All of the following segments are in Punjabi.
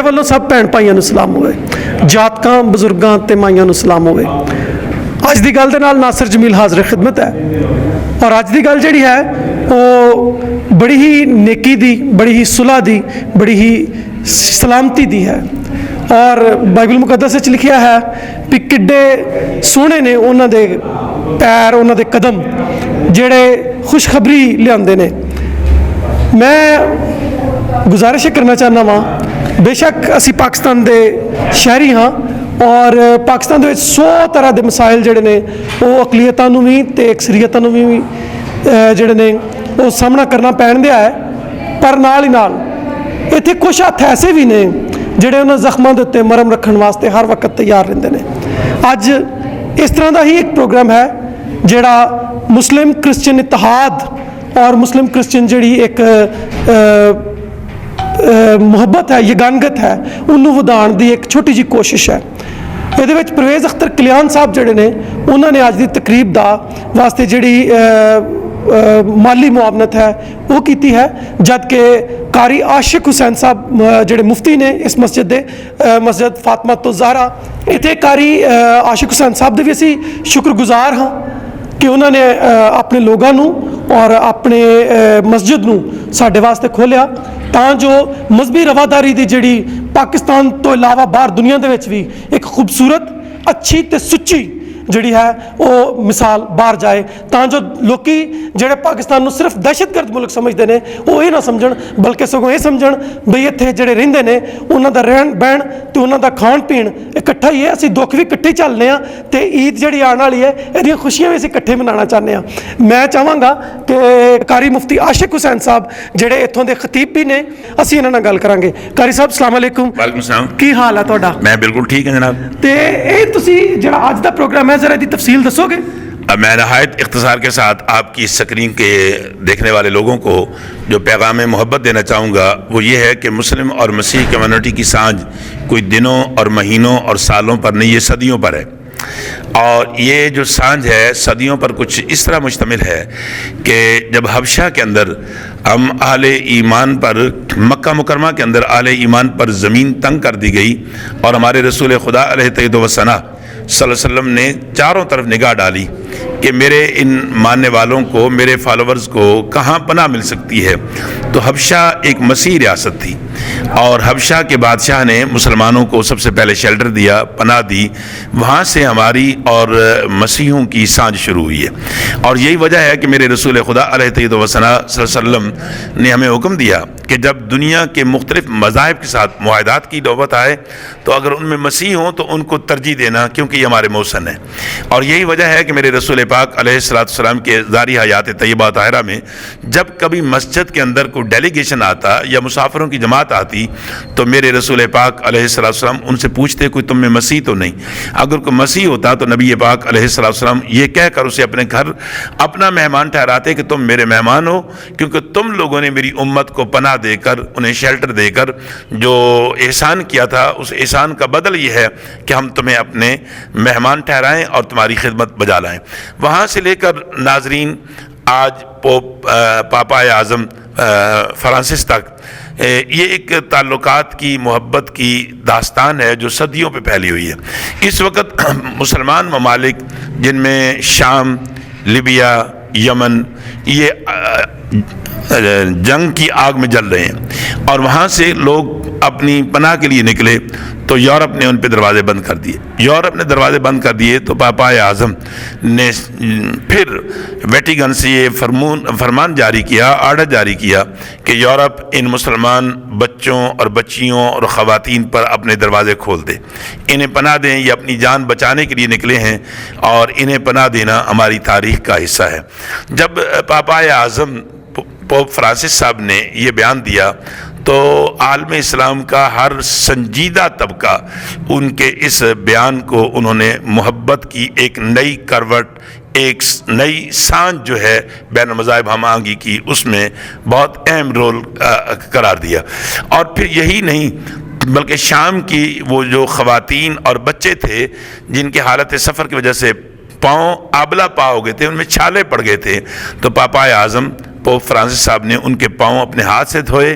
ਵੱਲੋਂ ਸਭ ਭੈਣ ਭਾਈਆਂ ਨੂੰ ਸਲਾਮ ਹੋਵੇ, ਜਾਤਕਾਂ ਬਜ਼ੁਰਗਾਂ ਤੇ ਮਾਈਆਂ ਨੂੰ ਸਲਾਮ ਹੋਵੇ। ਅੱਜ ਦੀ ਗੱਲ ਦੇ ਨਾਲ ਨਾਸਰ ਜਮੀਲ ਹਾਜ਼ਰ ਖਿਦਮਤ ਹੈ। ਔਰ ਅੱਜ ਦੀ ਗੱਲ ਜਿਹੜੀ ਹੈ ਉਹ ਬੜੀ ਹੀ ਨੇਕੀ ਦੀ, ਬੜੀ ਹੀ ਸੁਲ੍ਹਾ ਦੀ, ਬੜੀ ਹੀ ਸਲਾਮਤੀ ਦੀ ਹੈ। ਔਰ ਬਾਈਬਲ ਮੁਕੱਦਸ ਵਿੱਚ ਲਿਖਿਆ ਹੈ ਵੀ ਕਿੱਡੇ ਸੋਹਣੇ ਨੇ ਉਹਨਾਂ ਦੇ ਪੈਰ, ਉਹਨਾਂ ਦੇ ਕਦਮ ਜਿਹੜੇ ਖੁਸ਼ਖਬਰੀ ਲਿਆਉਂਦੇ ਨੇ। ਮੈਂ ਗੁਜ਼ਾਰਿਸ਼ ਕਰਨਾ ਚਾਹੁੰਦਾ ਵਾਂ, ਬੇਸ਼ੱਕ ਅਸੀਂ ਪਾਕਿਸਤਾਨ ਦੇ ਸ਼ਹਿਰੀ ਹਾਂ ਔਰ ਪਾਕਿਸਤਾਨ ਦੇ ਵਿੱਚ 100 ਤਰ੍ਹਾਂ ਦੇ ਮਸਾਇਲ ਜਿਹੜੇ ਨੇ ਉਹ ਅਕਲੀਅਤਾਂ ਨੂੰ ਵੀ ਅਤੇ ਅਕਸਰੀਅਤਾਂ ਨੂੰ ਵੀ ਜਿਹੜੇ ਨੇ ਉਹ ਸਾਹਮਣਾ ਕਰਨਾ ਪੈਣ ਦਿਆ ਹੈ। ਪਰ ਨਾਲ ਹੀ ਨਾਲ ਇੱਥੇ ਕੁਛ ਹੱਥ ਐਸੇ ਵੀ ਨੇ ਜਿਹੜੇ ਉਹਨਾਂ ਜ਼ਖਮਾਂ ਦੇ ਉੱਤੇ ਮਰਹਮ ਰੱਖਣ ਵਾਸਤੇ ਹਰ ਵਕਤ ਤਿਆਰ ਰਹਿੰਦੇ ਨੇ। ਅੱਜ ਇਸ ਤਰ੍ਹਾਂ ਦਾ ਹੀ ਇੱਕ ਪ੍ਰੋਗਰਾਮ ਹੈ ਜਿਹੜਾ ਮੁਸਲਿਮ ਕ੍ਰਿਸਚਨ ਇਤਿਹਾਦ ਔਰ ਮੁਸਲਿਮ ਕ੍ਰਿਸਚਨ ਜਿਹੜੀ ਇੱਕ ਮੁਹੱਬਤ ਹੈ, ਯਗਾਨਗਤ ਹੈ, ਉਹਨੂੰ ਵਧਾਉਣ ਦੀ ਇੱਕ ਛੋਟੀ ਜਿਹੀ ਕੋਸ਼ਿਸ਼ ਹੈ। ਇਹਦੇ ਵਿੱਚ ਪਰਵੇਜ਼ ਅਖਤਰ ਕਲਿਆਣ ਸਾਹਿਬ ਜਿਹੜੇ ਨੇ ਉਹਨਾਂ ਨੇ ਅੱਜ ਦੀ ਤਕਰੀਬ ਦਾ ਵਾਸਤੇ ਜਿਹੜੀ ਮਾਲੀ ਮੁਆਵਨਤ ਹੈ ਉਹ ਕੀਤੀ ਹੈ, ਜਦ ਕਿ ਕਾਰੀ ਆਸ਼ਿਕ ਹੁਸੈਨ ਸਾਹਿਬ ਜਿਹੜੇ ਮੁਫਤੀ ਨੇ ਇਸ ਮਸਜਿਦ ਦੇ, ਮਸਜਿਦ ਫਾਤਮਾ ਤੋਂ ਜ਼ਾਹਰਾ, ਇੱਥੇ ਕਾਰੀ ਆਸ਼ਿਕ ਹੁਸੈਨ ਸਾਹਿਬ ਦੇ ਵੀ ਅਸੀਂ ਸ਼ੁਕਰਗੁਜ਼ਾਰ ਹਾਂ ਕਿ ਉਹਨਾਂ ਨੇ ਆਪਣੇ ਲੋਕਾਂ ਨੂੰ ਔਰ ਆਪਣੇ ਮਸਜਿਦ ਨੂੰ ਸਾਡੇ ਵਾਸਤੇ ਖੋਲ੍ਹਿਆ ਤਾਂ ਜੋ ਮਜ਼ਹਬੀ ਰਵਾਦਾਰੀ ਦੀ ਜਿਹੜੀ ਪਾਕਿਸਤਾਨ ਤੋਂ ਇਲਾਵਾ ਬਾਹਰ ਦੁਨੀਆ ਦੇ ਵਿੱਚ ਵੀ ਇੱਕ ਖੂਬਸੂਰਤ, ਅੱਛੀ ਅਤੇ ਸੁੱਚੀ ਜਿਹੜੀ ਹੈ ਉਹ ਮਿਸਾਲ ਬਾਹਰ ਜਾਏ, ਤਾਂ ਜੋ ਲੋਕੀ ਜਿਹੜੇ ਪਾਕਿਸਤਾਨ ਨੂੰ ਸਿਰਫ ਦਹਿਸ਼ਤਗਰਦ ਮੁਲਕ ਸਮਝਦੇ ਨੇ ਉਹ ਇਹ ਨਾ ਸਮਝਣ, ਬਲਕਿ ਸਗੋਂ ਇਹ ਸਮਝਣ ਬਈ ਇੱਥੇ ਜਿਹੜੇ ਰਹਿੰਦੇ ਨੇ ਉਹਨਾਂ ਦਾ ਰਹਿਣ ਬਹਿਣ ਅਤੇ ਉਹਨਾਂ ਦਾ ਖਾਣ ਪੀਣ ਇਕੱਠਾ ਹੀ ਹੈ। ਅਸੀਂ ਦੁੱਖ ਵੀ ਇਕੱਠੇ ਚੱਲਦੇ ਹਾਂ ਅਤੇ ਈਦ ਜਿਹੜੀ ਆਉਣ ਵਾਲੀ ਹੈ ਇਹਦੀਆਂ ਖੁਸ਼ੀਆਂ ਵੀ ਅਸੀਂ ਇਕੱਠੇ ਮਨਾਉਣਾ ਚਾਹੁੰਦੇ ਹਾਂ। ਮੈਂ ਚਾਹਾਂਗਾ ਕਿ ਕਾਰੀ ਮੁਫਤੀ ਆਸ਼ਿਕ ਹੁਸੈਨ ਸਾਹਿਬ ਜਿਹੜੇ ਇੱਥੋਂ ਦੇ ਖਤੀਬ ਵੀ ਨੇ, ਅਸੀਂ ਇਹਨਾਂ ਨਾਲ ਗੱਲ ਕਰਾਂਗੇ। ਕਾਰੀ ਸਾਹਿਬ ਸਲਾਮ ਅਲੈਕੁਮ। ਵਾਲੇਕੁਮ ਸਲਾਮ। ਕੀ ਹਾਲ ਹੈ ਤੁਹਾਡਾ? ਮੈਂ ਬਿਲਕੁਲ ਠੀਕ ਹਾਂ ਜਨਾਬ। ਅਤੇ ਇਹ ਤੁਸੀਂ ਜਿਹੜਾ ਅੱਜ ਦਾ ਪ੍ਰੋਗਰਾਮ ਹੈ ذرا دی تفصیل دسو گے؟ میں نہایت اختصار کے ساتھ آپ کی اسکرین کے دیکھنے والے لوگوں کو جو پیغام محبت دینا چاہوں گا وہ یہ ہے کہ مسلم اور مسیح کمیونٹی کی سانج کوئی دنوں اور مہینوں اور سالوں پر نہیں، یہ صدیوں پر ہے۔ اور یہ جو سانج ہے صدیوں پر کچھ اس طرح مشتمل ہے کہ جب حبشہ کے اندر ہم اہل ایمان پر، مکہ مکرمہ کے اندر اہل ایمان پر زمین تنگ کر دی گئی اور ہمارے رسول خدا علیہ تید و ثنا صلی اللہ علیہ وسلم نے چاروں طرف نگاہ ڈالی کہ میرے ان ماننے والوں کو، میرے فالوورز کو کہاں پناہ مل سکتی ہے، تو حبشہ ایک مسیح ریاست تھی اور حبشہ کے بادشاہ نے مسلمانوں کو سب سے پہلے شیلٹر دیا، پناہ دی۔ وہاں سے ہماری اور مسیحوں کی سانج شروع ہوئی ہے اور یہی وجہ ہے کہ میرے رسول خدا علیہ تید و ثنا صلی اللہ علیہ وسلم نے ہمیں حکم دیا کہ جب دنیا کے مختلف مذاہب کے ساتھ معاہدات کی نوبت آئے تو اگر ان میں مسیح ہوں تو ان کو ترجیح دینا، کیونکہ یہ ہمارے موسن ہیں۔ اور یہی وجہ ہے کہ میرے رسول پاک علیہ السلام کے ظاہری حیات طیبہ طاہرہ میں جب کبھی مسجد کے اندر کوئی ڈیلیگیشن آتا یا مسافروں کی جماعت آتی تو میرے رسول پاک علیہ السلام ان سے پوچھتے کوئی تم میں مسیح تو نہیں؟ اگر کوئی مسیح ہوتا تو نبی پاک علیہ السلام یہ کہہ کر اسے اپنے گھر اپنا مہمان ٹھہراتے کہ تم میرے مہمان ہو، کیونکہ تم لوگوں نے میری امت کو پناہ دے کر، انہیں شیلٹر دے کر جو احسان کیا تھا اس احسان کا بدل یہ ہے کہ ہم تمہیں اپنے مہمان ٹھہرائیں اور تمہاری خدمت بجا لائیں۔ وہاں سے لے کر ناظرین آج پوپ پاپا اعظم فرانسس تک یہ ایک تعلقات کی، محبت کی داستان ہے جو صدیوں پہ پھیلی ہوئی ہے۔ اس وقت مسلمان ممالک جن میں شام، لیبیا، یمن، یہ جنگ کی آگ میں جل رہے ہیں اور وہاں سے لوگ اپنی پناہ کے لیے نکلے تو یورپ نے ان پہ دروازے بند کر دیے۔ یورپ نے دروازے بند کر دیے تو پاپا اعظم نے پھر ویٹیکن سے یہ فرمان جاری کیا، آرڈر جاری کیا کہ یورپ ان مسلمان بچوں اور بچیوں اور خواتین پر اپنے دروازے کھول دے، انہیں پناہ دیں، یہ اپنی جان بچانے کے لیے نکلے ہیں اور انہیں پناہ دینا ہماری تاریخ کا حصہ ہے۔ جب پاپا اعظم پوپ فرانسس صاحب نے یہ بیان دیا تو عالم اسلام کا ہر سنجیدہ طبقہ ان کے اس بیان کو انہوں نے محبت کی ایک نئی کروٹ، ایک نئی سانج جو ہے بین المذاہب ہم آہنگی کی، اس میں بہت اہم رول قرار دیا۔ اور پھر یہی نہیں بلکہ شام کی وہ جو خواتین اور بچے تھے جن کے حالت سفر کی وجہ سے پاؤں آبلا پا ہو گئے تھے، ان میں چھالے پڑ گئے تھے، تو پاپا اعظم पोप फ्रांसिस साहब ने उनके पाँव अपने हाथ से धोए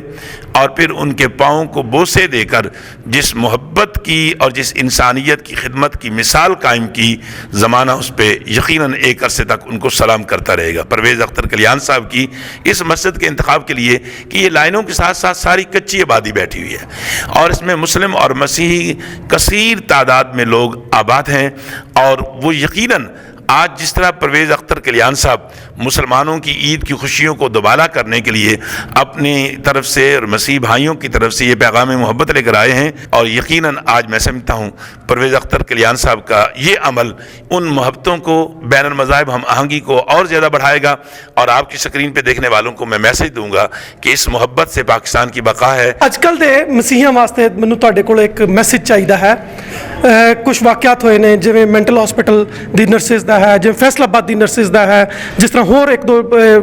और फिर उनके पाँव को बोसे देकर जिस मोहब्बत की और जिस इंसानियत की खिदमत की मिसाल कायम की, ज़माना उस पर यकीनन एक अरसे तक उनको सलाम करता रहेगा। परवेज़ अख्तर कल्याण साहब की इस मस्जिद के इंतखाब के लिए कि ये लाइनों के साथ साथ सारी कच्ची आबादी बैठी हुई है और इसमें मुस्लिम और मसीही कसीर तादाद में लोग आबाद हैं, और वो यकीनन आज जिस तरह परवेज़ अख्तर कल्याण साहब मुसलमानों की ईद की खुशियों को दोबारा करने के लिए अपनी तरफ से और मसीह भाइयों की तरफ से ये पैगाम मोहब्बत लेकर आए हैं, और यकीनन आज मैं समझता हूँ परवेज़ अख्तर कल्याण साहब का ये अमल उन मोहब्बतों को, बैनुल मज़ाहिब हम आहंगी को और ज़्यादा बढ़ाएगा। और आपकी स्क्रीन पे देखने वालों को मैं मैसेज दूंगा कि इस मोहब्बत से पाकिस्तान की बका है। ਅੱਜਕੱਲ ਦੇ ਮਸੀਹਾਂ ਵਾਸਤੇ ਮੈਨੂੰ ਤੁਹਾਡੇ ਕੋਲ ਇੱਕ ਮੈਸੇਜ ਚਾਹੀਦਾ ਹੈ। ਕੁਝ ਵਾਕਿਆਤ ਹੋਏ ਨੇ, ਜਿਵੇਂ ਮੈਂਟਲ ਹਸਪੀਟਲ ਦੀ ਨਰਸਿਸ ਦਾ ਹੈ, ਜਿਵੇਂ ਫੈਸਲਾਬਾਦ ਦੀ ਨਰਸਿਸ ਦਾ ਹੈ, ਜਿਸ ਤਰ੍ਹਾਂ ਹੋਰ ਇੱਕ ਦੋ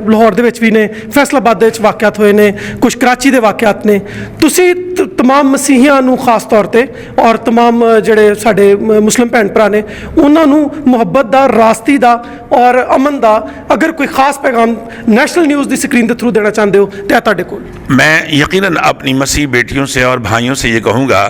ਲਾਹੌਰ ਦੇ ਵਿੱਚ ਵੀ ਨੇ, ਫੈਸਲਾਬਾਦ ਦੇ ਵਿੱਚ ਵਾਕਿਆਤ ਹੋਏ ਨੇ, ਕੁਝ ਕਰਾਚੀ ਦੇ ਵਾਕਿਆਤ ਨੇ। ਤੁਸੀਂ तमाम ਮਸੀਹੀਆਂ ਨੂੰ ਖਾਸ ਤੌਰ ਤੇ ਔਰ तमाम ਜਿਹੜੇ ਸਾਡੇ ਮੁਸਲਿਮ ਭੈਣ ਭਰਾ ਨੇ ਉਹਨਾਂ ਨੂੰ ਮੁਹੱਬਤ ਦਾ, ਰਾਸਤੀ ਦਾ ਔਰ ਅਮਨ ਦਾ ਅਗਰ ਕੋਈ ਖਾਸ ਪੈਗਾਮ ਨੈਸ਼ਨਲ ਨਿਊਜ਼ ਦੀ ਸਕਰੀਨ ਦੇ ਥਰੂ ਦੇਣਾ ਚਾਹੁੰਦੇ ਹੋ ਤਾਂ ਤੁਹਾਡੇ ਕੋਲ। मैं यकीनन अपनी मसीह बेटियों से और भाइयों से ये कहूँगा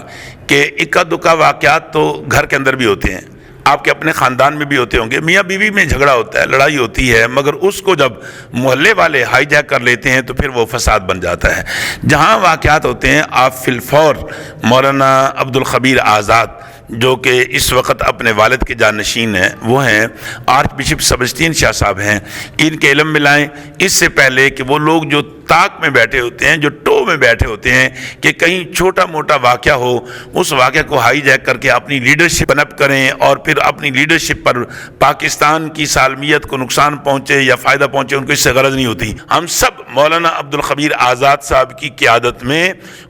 कि इक्का दुक्का वाक़यात तो घर के अंदर भी होते हैं, आपके अपने ख़ानदान में भी होते होंगे। मियाँ बीवी में झगड़ा होता है, लड़ाई होती है, मगर उसको जब मोहल्ले वाले हाईजैक कर लेते हैं तो फिर वो फसाद बन जाता है। जहाँ वाक़यात होते हैं आप फिलफौर मौलाना अब्दुल खबीर आज़ाद जो कि इस वक्त अपने वालिद के जानशीन हैं, वो हैं आर्च बिशप सबस्टीन शाह साहब हैं, इनके इल्म में लाएँ। इससे पहले कि वो लोग जो ताक में बैठे होते हैं, जो टो में बैठे होते हैं कि कहीं छोटा मोटा वाक़या हो, उस वाक़े को हाईजैक करके अपनी लीडरशिप बनअप करें और फिर अपनी लीडरशिप पर पाकिस्तान की सालमियत को नुकसान पहुँचे या फ़ायदा पहुँचे, उनको इससे गरज नहीं होती। हम सब मौलाना अब्दुल खबीर आज़ाद साहब की क़ियादत में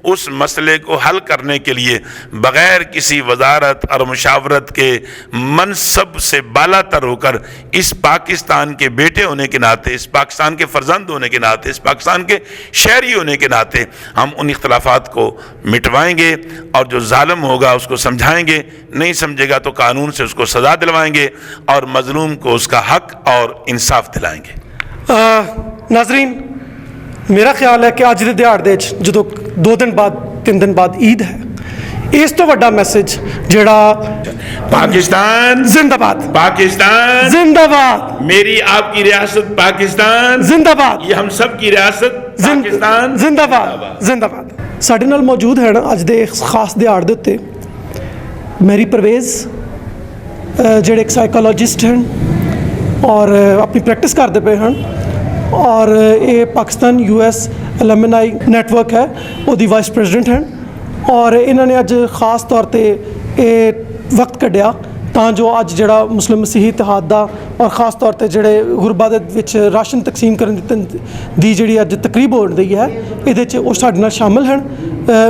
उस मसले को हल करने के लिए बग़ैर किसी वजारत और मुशावरत के मनसब से बालातर होकर इस पाकिस्तान के बेटे होने के नाते, इस पाकिस्तान के फ़र्जंद होने के नाते, इस पाकिस्तान के शहरी होने के नाते हम उन इख्तलाफात को मिटवाएंगे और जो जालिम होगा उसको समझाएंगे, नहीं समझेगा तो कानून से उसको सज़ा दिलवाएंगे और मजलूम को उसका हक और इंसाफ दिलाएंगे। नाजरीन, मेरा ख्याल है कि अज के दिहाड़े जो 2 दिन बाद 3 दिन बाद ईद है, इस तो वड्डा मैसेज जिहड़ा पाकिस्तान जिंदाबाद, पाकिस्तान जिंदाबाद, मेरी आपकी रियासत पाकिस्तान जिंदाबाद, ये हम सब की रियासत पाकिस्तान जिंदाबाद, जिंदाबाद। साडे नाल मौजूद है अज दे इस खास दिहाड़ दे उत्ते मैरी परवेज़ जिहड़े एक साइकोलॉजिस्ट हैं और अपनी प्रैक्टिस करते पे हैं, और ये पाकिस्तान US एलुमनाई नेटवर्क है, उसदी वाइस प्रेजिडेंट हैं, और इन्होंने अज खास तौर पर ये वक्त कढ़िया ਤਾਂ ਜੋ ਅੱਜ ਜਿਹੜਾ ਮੁਸਲਿਮ ਮਸੀਹੀ ਇਤਿਹਾਦ ਦਾ ਔਰ ਖਾਸ ਤੌਰ ਤੇ ਜਿਹੜੇ ਗੁਰਬਾਂ ਦੇ ਵਿੱਚ ਰਾਸ਼ਨ ਤਕਸੀਮ ਕਰਨ ਦੀ ਜਿਹੜੀ ਅੱਜ ਤਕਰੀਬ ਹੋ ਰਹੀ ਹੈ, ਇਹਦੇ 'ਚ ਉਹ ਸਾਡੇ ਨਾਲ ਸ਼ਾਮਲ ਹਨ।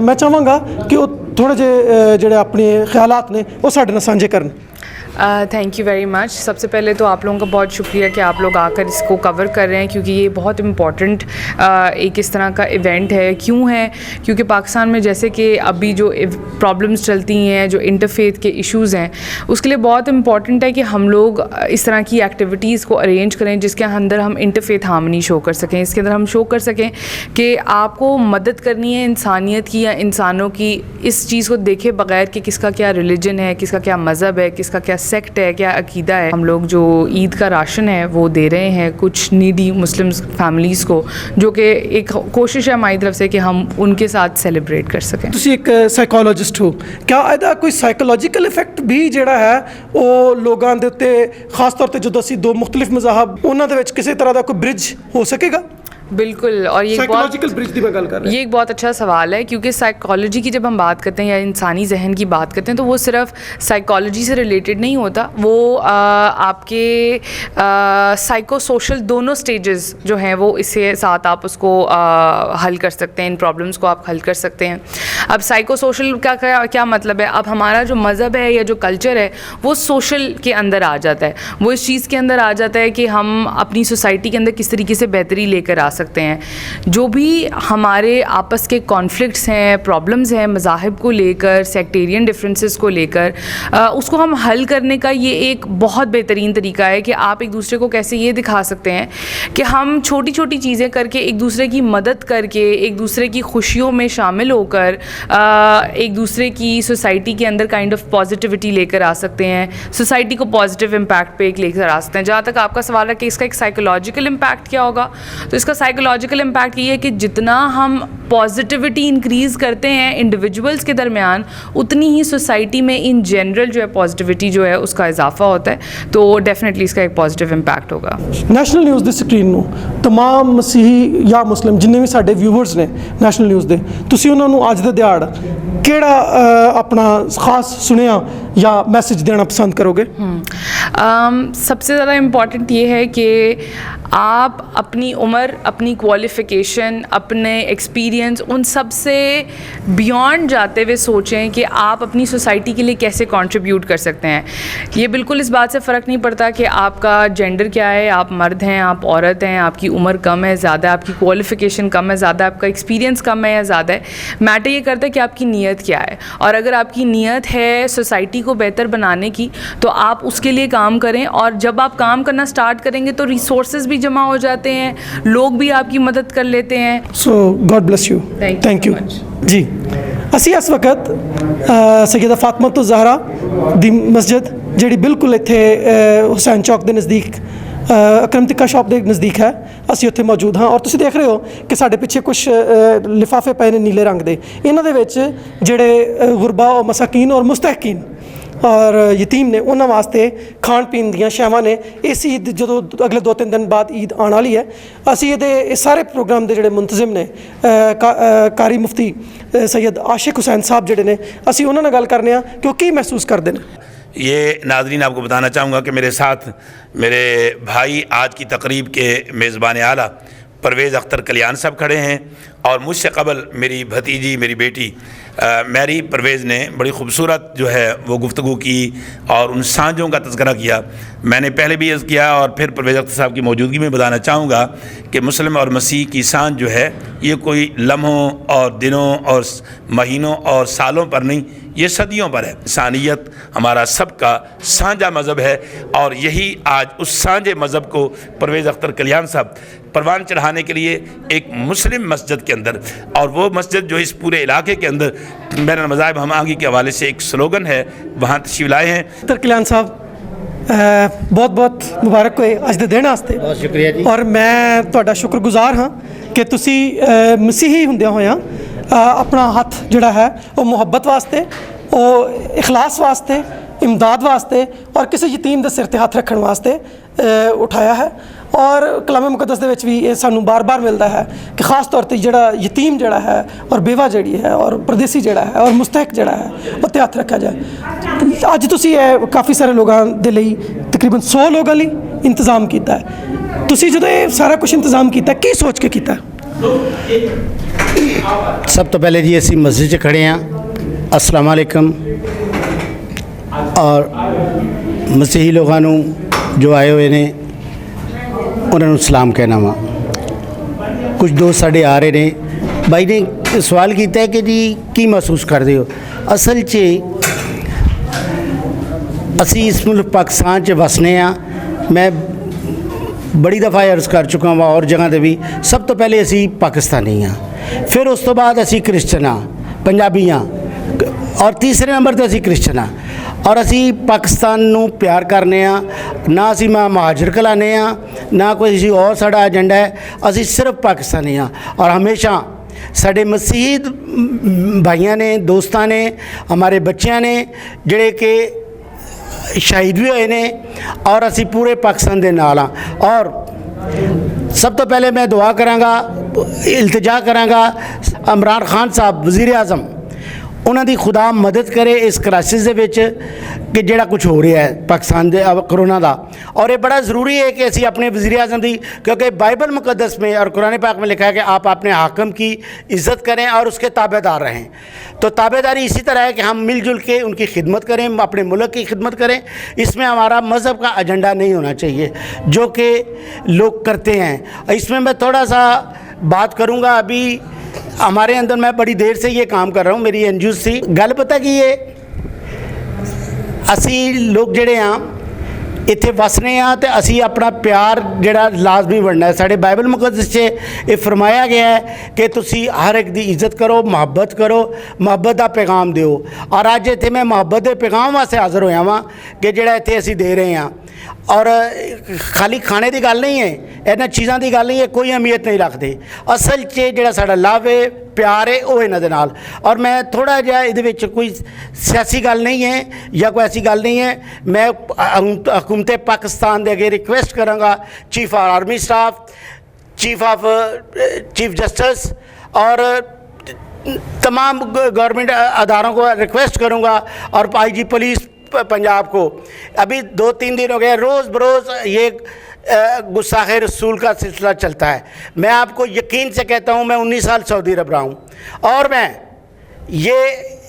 ਮੈਂ ਚਾਹਾਂਗਾ ਕਿ ਉਹ ਥੋੜ੍ਹੇ ਜਿਹੇ ਜਿਹੜੇ ਆਪਣੇ ਖਿਆਲਾਤ ਨੇ ਉਹ ਸਾਡੇ ਨਾਲ ਸਾਂਝੇ ਕਰਨ। Thank you very much. सबसे पहले तो आप लोगों का बहुत शुक्रिया कि आप लोग आकर इसको कवर कर रहे हैं, क्योंकि ये बहुत इम्पॉर्टेंट एक इस तरह का इवेंट है। क्यों है? क्योंकि पाकिस्तान में जैसे कि अभी जो प्रॉब्लम्स चलती हैं, जो इंटरफेथ के इश्यूज़ हैं, उसके लिए बहुत इम्पॉर्टेंट है कि हम लोग इस तरह की एक्टिविटीज़ को अरेंज करें जिसके अंदर हम इंटरफेथ हार्मनी शो कर सकें। इसके अंदर हम शो कर सकें कि आपको मदद करनी है इंसानियत की या इंसानों की, इस चीज़ को देखे बगैर कि किसका क्या रिलीजन है, किसका क्या मज़हब है, किसका क्या सेक्ट है, क्या अकीदा है। हम लोग जो ईद का राशन है वो दे रहे हैं कुछ नीडी मुस्लिम फैमिलीज़ को, जो कि एक कोशिश है हमारी तरफ से कि हम उनके साथ सेलिब्रेट कर सकें। ਤੁਸੀਂ ਇੱਕ ਸਾਈਕੋਲੋਜਿਸਟ ਹੋ, क्या ਇਹਦਾ ਕੋਈ ਸਾਈਕੋਲੋਜੀਕਲ ਇਫੈਕਟ ਵੀ ਜਿਹੜਾ ਹੈ ਉਹ ਲੋਕਾਂ ਦੇ ਉੱਤੇ ਖਾਸ ਤੌਰ ਤੇ ਜਦੋਂ ਅਸੀਂ 2 ਮੁxtਲਿਫ ਮਜ਼ਾਹਬ ਉਹਨਾਂ ਦੇ ਵਿੱਚ ਕਿਸੇ ਤਰ੍ਹਾਂ ਦਾ ਕੋਈ ਬ੍ਰਿਜ ਹੋ ਸਕੇਗਾ? बिल्कुल, और ये साइकोलॉजिकल ब्रिज की मैं गल कर रहा हूं। ये एक बहुत अच्छा सवाल है, क्योंकि साइकोलॉजी की जब हम बात करते हैं या इंसानी जहन की बात करते हैं तो वो सिर्फ साइकोलॉजी से रिलेटेड नहीं होता, वो आपके साइको सोशल दोनों स्टेजेस जो हैं वो इसके साथ आप उसको हल कर सकते हैं, इन प्रॉब्लम्स को आप हल कर सकते हैं। अब साइको सोशल का क्या मतलब है? अब हमारा जो मज़हब है या जो कल्चर है वो सोशल के अंदर आ जाता है, वो इस चीज़ के अंदर आ जाता है कि हम अपनी सोसाइटी के अंदर किस तरीके से बेहतरी लेकर आ سکتے ہیں. جو بھی ہمارے آپس کے کانفلکٹس ہیں, پرابلمز ہیں مذاہب کو لے کر, سیکٹیرین ڈفرینسز کو لے کر, اس کو ہم حل کرنے کا یہ ایک بہت بہترین طریقہ ہے کہ آپ ایک دوسرے کو کیسے یہ دکھا سکتے ہیں کہ ہم چھوٹی چھوٹی چیزیں کر کے, ایک دوسرے کی مدد کر کے, ایک دوسرے کی خوشیوں میں شامل ہو کر ایک دوسرے کی سوسائٹی کے اندر کائنڈ آف پازیٹیوٹی لے کر آ سکتے ہیں, سوسائٹی کو پازیٹیو امپیکٹ پہ ایک لے کر آ سکتے ہیں. جہاں تک آپ کا سوال ہے کہ اس کا ایک سائیکولوجیکل امپیکٹ کیا ہوگا, تو اس کا سائیکولوجیکل امپیکٹ یہ ہے کہ جتنا ہم پازیٹیوٹی انکریز کرتے ہیں انڈیویجولس کے درمیان, اتنی ہی سوسائٹی میں ان جنرل جو ہے پازیٹیوٹی جو ہے اس کا اضافہ ہوتا ہے. تو ڈیفینیٹلی اس کا ایک پازیٹیو امپیکٹ ہوگا. نیشنل نیوز ਦੀ ਸਕਰੀਨ ਨੂੰ तमाम ਮਸੀਹੀ ਜਾਂ ਮੁਸਲਿਮ ਜਿੰਨੇ ਵੀ ਸਾਡੇ ਵਿਊਵਰਸ ਨੇ ਨੈਸ਼ਨਲ ਨਿਊਜ਼ ਦੇ, ਤੁਸੀਂ ਉਹਨਾਂ ਨੂੰ ਅੱਜ ਦੇ ਦਿਹਾੜ ਕਿਹੜਾ ਆਪਣਾ ਖਾਸ ਸੁਨੇਹਾ یا میسج دینا پسند کرو گے؟ سب سے زیادہ امپورٹنٹ یہ ہے کہ آپ اپنی عمر, اپنی کوالیفیکیشن, اپنے ایکسپیرینس, ان سب سے بیونڈ جاتے ہوئے سوچیں کہ آپ اپنی سوسائٹی کے لیے کیسے کنٹریبیوٹ کر سکتے ہیں. یہ بالکل اس بات سے فرق نہیں پڑتا کہ آپ کا جینڈر کیا ہے, آپ مرد ہیں, آپ عورت ہیں, آپ کی عمر کم ہے زیادہ ہے, آپ کی کوالیفیکیشن کم ہے زیادہ ہے, آپ کا ایکسپیرینس کم ہے یا زیادہ ہے. میٹر یہ کرتا ہے کہ آپ کی نیت کیا ہے, اور اگر آپ کی نیت ہے سوسائٹی کو بہتر بنانے کی تو آپ اس کے لیے کام کریں. اور جب آپ کام کرنا سٹارٹ کریں گے تو ریسورسز بھی جمع ہو جاتے ہیں, لوگ بھی آپ کی مدد کر لیتے ہیں. So God bless you. Thank you. جی ਅਸੀਂ ਇਸ ਵਕਤ ਸੈਯਦਾ ਫਾਤਮਾ ਜ਼ਹਰਾ ਦੀ ਮਸਜਿਦ ਜਿਹੜੀ ਬਿਲਕੁਲ ਇੱਥੇ ਹੁਸੈਨ ਚੌਕ ਦੇ ਨਜ਼ਦੀਕ ਅਕਰਮ ਟਿੱਕਾ ਸ਼ਾਪ ਦੇ ਨਜ਼ਦੀਕ ਹੈ, ਅਸੀਂ ਉੱਥੇ ਮੌਜੂਦ ਹਾਂ. ਔਰ ਤੁਸੀਂ ਦੇਖ ਰਹੇ ਹੋ ਕਿ ਸਾਡੇ ਪਿੱਛੇ ਕੁਝ ਲਿਫਾਫੇ ਪਏ ਨੇ ਨੀਲੇ ਰੰਗ ਦੇ. ਇਹਨਾਂ ਦੇ ਵਿੱਚ ਜਿਹੜੇ ਗੁਰਬਾ ਔਰ ਮਸਾਕੀਨ ਔਰ ਮੁਸਤਹਿਕੀਨ ਔਰ ਯਤੀਮ ਨੇ ਉਹਨਾਂ ਵਾਸਤੇ ਖਾਣ ਪੀਣ ਦੀਆਂ ਸ਼ੈਵਾਂ ਨੇ. ਇਸ ਈਦ ਜਦੋਂ ਅਗਲੇ 2-3 ਦਿਨ ਬਾਅਦ ਈਦ ਆਉਣ ਵਾਲੀ ਹੈ, ਅਸੀਂ ਇਹ ਸਾਰੇ ਪ੍ਰੋਗਰਾਮ ਦੇ ਜਿਹੜੇ ਮੁੰਤਜ਼ਮ ਨੇ ਕਾਰੀ ਮੁਫਤੀ ਸੈਯਦ ਆਸ਼ਿਕ ਹੁਸੈਨ ਸਾਹਿਬ ਜਿਹੜੇ ਨੇ, ਅਸੀਂ ਉਹਨਾਂ ਨਾਲ ਗੱਲ ਕਰਨੇ ਆ ਕਿ ਉਹ ਕੀ ਮਹਿਸੂਸ ਕਰਦੇ ਨੇ. یہ ناظرین آپ کو بتانا چاہوں گا کہ میرے ساتھ میرے بھائی آج کی تقریب کے میزبان اعلیٰ پرویز اختر کلیان صاحب کھڑے ہیں, اور مجھ سے قبل میری بھتیجی, میری بیٹی میری پرویز نے بڑی خوبصورت جو ہے وہ گفتگو کی اور ان سانجوں کا تذکرہ کیا. میں نے پہلے بھی عرض کیا اور پھر پرویز اختر صاحب کی موجودگی میں بتانا چاہوں گا کہ مسلم اور مسیح کی سانج جو ہے یہ کوئی لمحوں اور دنوں اور مہینوں اور سالوں پر نہیں, یہ صدیوں پر ہے. انسانیت ہمارا سب کا سانجا مذہب ہے, اور یہی آج اس سانجے مذہب کو پرویز اختر کلیان صاحب پروان چڑھانے کے لیے ایک مسلم مسجد کے اندر, اور وہ مسجد جو اس پورے علاقے کے اندر بین المذاہب ہم آہنگی کے حوالے سے ایک سلوگن ہے, وہاں تشریف لائے ہیں. اختر کلیان صاحب ਬਹੁਤ ਬਹੁਤ ਮੁਬਾਰਕ ਹੋਏ ਅੱਜ ਦੇ ਦਿਨ ਵਾਸਤੇ. ਬਹੁਤ ਸ਼ੁਕਰੀਆ ਜੀ. ਔਰ ਮੈਂ ਤੁਹਾਡਾ ਸ਼ੁਕਰਗੁਜ਼ਾਰ ਹਾਂ ਕਿ ਤੁਸੀਂ ਮਸੀਹੀ ਹੁੰਦਿਆਂ ਹੋਇਆਂ ਆਪਣਾ ਹੱਥ ਜਿਹੜਾ ਹੈ ਉਹ ਮੁਹੱਬਤ ਵਾਸਤੇ, ਉਹ ਇਖਲਾਸ ਵਾਸਤੇ, ਇਮਦਾਦ ਵਾਸਤੇ ਔਰ ਕਿਸੇ ਯਤੀਮ ਦੇ ਸਿਰ ਤੇ ਹੱਥ ਰੱਖਣ ਵਾਸਤੇ ਉਠਾਇਆ ਹੈ. ਔਰ ਕਲਾਮ ਮੁਕੱਦਸ ਦੇ ਵਿੱਚ ਵੀ ਇਹ ਸਾਨੂੰ ਬਾਰ-ਬਾਰ ਮਿਲਦਾ ਹੈ ਕਿ ਖਾਸ ਤੌਰ ਤੇ ਜਿਹੜਾ ਯਤੀਮ ਜਿਹੜਾ ਹੈ ਔਰ ਬੇਵਾ ਜਿਹੜੀ ਹੈ ਔਰ ਪਰਦੇਸੀ ਜਿਹੜਾ ਹੈ ਔਰ ਮੁਸਤਹਿਕ ਜਿਹੜਾ ਹੈ ਉਹ 'ਤੇ ਹੱਥ ਰੱਖਿਆ ਜਾਏ. ਅੱਜ ਤੁਸੀਂ ਇਹ ਕਾਫੀ ਸਾਰੇ ਲੋਕਾਂ ਦੇ ਲਈ ਤਕਰੀਬਨ 100 ਲੋਕਾਂ ਲਈ ਇੰਤਜ਼ਾਮ ਕੀਤਾ ਹੈ. ਤੁਸੀਂ ਜਦੋਂ ਇਹ ਸਾਰਾ ਕੁਝ ਇੰਤਜ਼ਾਮ ਕੀਤਾ ਕੀ ਸੋਚ ਕੇ ਕੀਤਾ? ਸਭ ਤੋਂ ਪਹਿਲੇ ਜੀ ਅਸੀਂ ਮਸਜਿਦ 'ਚ ਖੜ੍ਹੇ ਹਾਂ. ਅਸਲਾਮ ਅਲੈਕਮ. ਔਰ ਮਸੀਹੀ ਲੋਕਾਂ ਨੂੰ ਜੋ ਆਏ ਹੋਏ ਨੇ ਉਹਨਾਂ ਨੂੰ ਸਲਾਮ ਕਹਿਣਾ ਵਾ. ਕੁਝ ਦੋਸਤ ਸਾਡੇ ਆ ਰਹੇ ਨੇ. ਬਾਈ ਨੇ ਸਵਾਲ ਕੀਤਾ ਹੈ ਕਿ ਜੀ ਕੀ ਮਹਿਸੂਸ ਕਰਦੇ ਹੋ? ਅਸਲ 'ਚ ਅਸੀਂ ਇਸ ਮੁਲਕ ਪਾਕਿਸਤਾਨ 'ਚ ਵਸਨੇ ਹਾਂ. ਮੈਂ ਬੜੀ ਦਫਾ ਅਰਜ਼ ਕਰ ਚੁੱਕਾ ਵਾ ਔਰ ਜਗ੍ਹਾ 'ਤੇ ਵੀ. ਸਭ ਤੋਂ ਪਹਿਲੇ ਅਸੀਂ ਪਾਕਿਸਤਾਨੀ ਹਾਂ, ਫਿਰ ਉਸ ਤੋਂ ਬਾਅਦ ਅਸੀਂ ਕ੍ਰਿਸਚਨ ਹਾਂ, ਪੰਜਾਬੀ ਹਾਂ, ਔਰ ਤੀਸਰੇ ਨੰਬਰ 'ਤੇ ਅਸੀਂ ਕ੍ਰਿਸਚਨ ਹਾਂ. ਔਰ ਅਸੀਂ ਪਾਕਿਸਤਾਨ ਨੂੰ ਪਿਆਰ ਕਰਨੇ ਆ, ਨਾ ਅਸੀਂ ਮਹਾਜਰ ਕਲਾਨੇ ਆ, ਨਾ ਕੋਈ ਅਸੀਂ ਔਰ ਸਾਡਾ ਏਜੰਡਾ ਹੈ. ਅਸੀਂ ਸਿਰਫ ਪਾਕਿਸਤਾਨੀ ਹਾਂ. ਔਰ ਹਮੇਸ਼ਾ ਸਾਡੇ ਮਸੀਹੀ ਭਾਈਆਂ ਨੇ, ਦੋਸਤਾਂ ਨੇ, ਹਮਾਰੇ ਬੱਚਿਆਂ ਨੇ ਜਿਹੜੇ ਕਿ ਸ਼ਹੀਦ ਵੀ ਹੋਏ ਨੇ, ਔਰ ਅਸੀਂ ਪੂਰੇ ਪਾਕਿਸਤਾਨ ਦੇ ਨਾਲ ਹਾਂ. ਔਰ ਸਭ ਤੋਂ ਪਹਿਲੇ ਮੈਂ ਦੁਆ ਕਰਾਂਗਾ, ਇਲਤਜਾ ਕਰਾਂਗਾ ਇਮਰਾਨ ਖਾਨ ਸਾਹਿਬ ਵਜ਼ੀਰ ਆਜ਼ਮ, ਉਹਨਾਂ ਦੀ ਖੁਦਾ ਮਦਦ ਕਰੇ ਇਸ ਕ੍ਰਾਈਸਿਸ ਦੇ ਵਿੱਚ ਕਿ ਜਿਹੜਾ ਕੁਝ ਹੋ ਰਿਹਾ ਹੈ ਪਾਕਿਸਤਾਨ ਦੇ कोरोना ਦਾ। और ये बड़ा ज़रूरी है कि असी अपने वज़ीर आज़म की, क्योंकि बाइबल मुक़द्दस में और कुरान पाक में लिखा है कि आप अपने हाकम की इज़्ज़त करें और उसके ताबेदार रहें। तो ताबेदारी इसी तरह है कि हम मिलजुल के उनकी खिदमत करें, अपने मुल्क की खिदमत करें। इसमें हमारा मज़हब का एजेंडा नहीं होना चाहिए जो कि लोग करते हैं। इसमें मैं थोड़ा सा बात करूँगा। अभी हमारे अंदर, मैं बड़ी देर से ये काम कर रहा हूँ, मेरी NGO सी गल पता कि ये असी लोग जड़े हाँ इत्थे वसने हाँ तो असी अपना प्यार जड़ा लाजमी बनना है। साढ़े बाइबल मुक़द्दस च ये फरमाया गया है कि तुसी हर एक दी इज़्ज़त करो, मुहब्बत करो, मुहब्बत का पैगाम दिओ। और अज इत्थे मैं मुहब्बत के पैगाम वास्ते हाज़र होया वां कि जड़ा इत्थे असी दे रहे हैं। और खाली खाने की गल नहीं है, इन्हां चीज़ां की गल नहीं है, कोई अहमियत नहीं रखते। असल च जिहड़ा साडा लव है, प्यार है, वो इन्हां दे नाल। और मैं थोड़ा जिहा इहदे विच कोई सियासी गल नहीं है या कोई ऐसी गल नहीं है। मैं हुकूमत पाकिस्तान दे अगे रिक्वेस्ट करांगा, chief of army staff, chief justice और तमाम गवर्नमेंट अदारों को रिक्वेस्ट करूँगा और IG पुलिस पंजाब को। अभी 2-3 दिन हो गए रोज़ बरोज़ ये गुस्ताखे रसूल का सिलसिला चलता है। मैं आपको यकीन से कहता हूँ, मैं 19 साल सऊदी अरब रहा हूँ और मैं ये